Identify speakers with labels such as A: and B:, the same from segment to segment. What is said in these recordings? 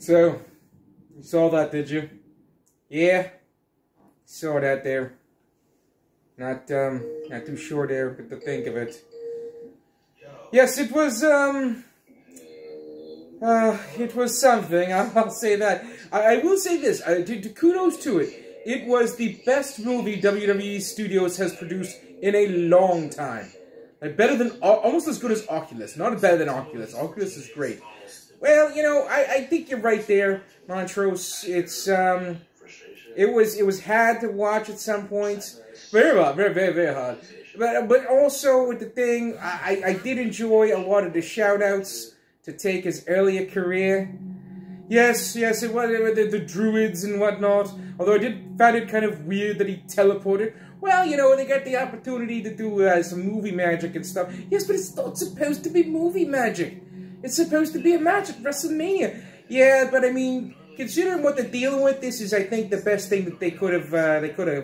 A: So, you saw that, did you? Yeah, saw that there. Not too sure there, but to think of it. Yes, it was something, I'll say that. I will say this, kudos to it. It was the best movie WWE Studios has produced in a long time. Like, better than, almost as good as Oculus. Not better than Oculus. Oculus is great. Well, you know, I think you're right there, Montrose. It's, it was hard to watch at some points. Very hard, very hard. But also with the thing, I did enjoy a lot of the shout-outs to take his earlier career. Yes, it was the druids and whatnot. Although I did find it kind of weird that he teleported. Well, you know, they got the opportunity to do some movie magic and stuff. Yes, but it's not supposed to be movie magic. It's supposed to be a match at WrestleMania. Yeah, but I mean, considering what they're dealing with, this is, I think, the best thing that they could have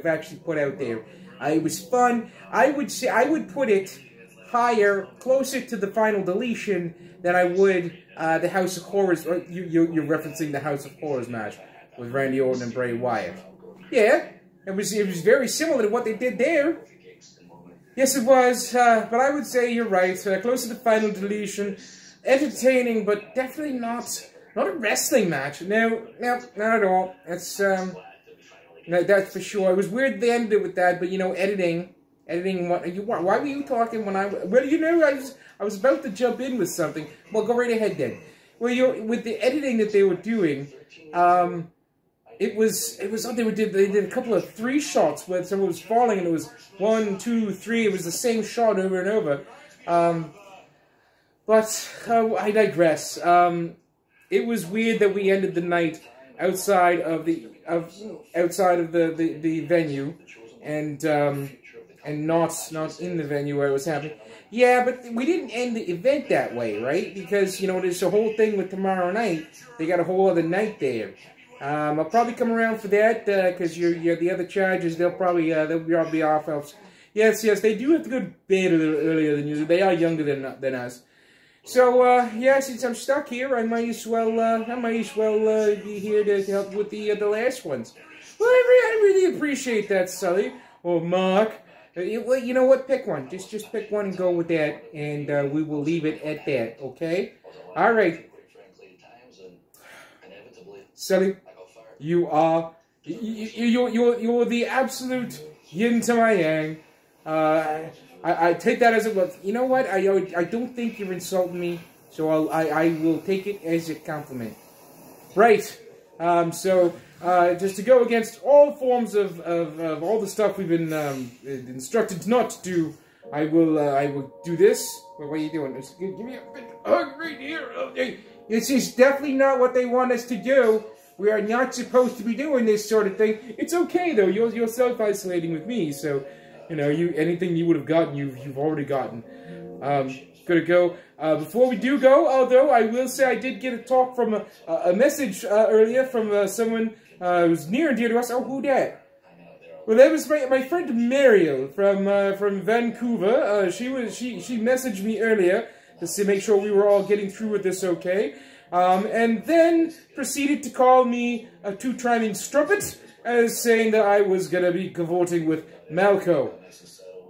A: actually put out there. It was fun. I would say I would put it higher, closer to the final deletion than I would the House of Horrors. Or you're referencing the House of Horrors match with Randy Orton and Bray Wyatt. Yeah, it was very similar to what they did there. Yes, it was. But I would say you're right. Close to the final deletion, entertaining, but definitely not a wrestling match. No, not at all. That's no, that's for sure. It was weird they ended it with that, but you know, editing. Why were you talking when I? Well, you know, I was about to jump in with something. Well, go right ahead then. Well, with the editing that they were doing, they did a couple of 3 shots where someone was falling, and it was 1, 2, 3. It was the same shot over and over. But I digress. It was weird that we ended the night outside of the venue, and not in the venue where it was happening. Yeah, but we didn't end the event that way, right? Because, you know, there's a whole thing with tomorrow night. They got a whole other night there. I'll probably come around for that, because you're the other charges, they'll probably be off else. Yes, they do have to go to bed a little earlier than usual. They are younger than us. So, yeah, since I'm stuck here, I might as well be here to help with the last ones. Well, I really appreciate that, Sully. Or Mark. Well, you know what? Pick one. Just pick one and go with that, and we will leave it at that, okay? All right. Sully, you are you're the absolute yin to my yang. I take that as a look. You know what? I don't think you're insulting me, so I will take it as a compliment. Right. So just to go against all forms of all the stuff we've been instructed not to do, I will do this. What are you doing? Just give me a big hug right here. Okay. This is definitely not what they want us to do. We are not supposed to be doing this sort of thing. It's okay though. You're self-isolating with me, so you know anything you would have gotten, you've already gotten. Gonna go. Before we do go, although I will say I did get a talk from a message earlier from someone who's near and dear to us. Oh, who that? Well, that was my friend Mariel from Vancouver. She messaged me earlier to make sure we were all getting through with this okay. And then proceeded to call me a two-timing strumpet, as saying that I was gonna be cavorting with Malco.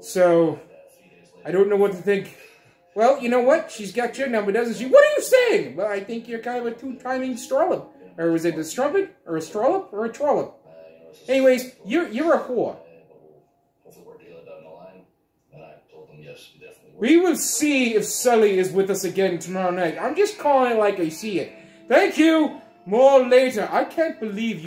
A: So I don't know what to think. Well, you know what? She's got your number, doesn't she? What are you saying? Well, I think you're kind of a two-timing strollop. Or was it a strumpet? Or a strollop? Or a trollop? Anyways, you're a whore. We will see if Sully is with us again tomorrow night. I'm just calling it like I see it. Thank you. More later. I can't believe you.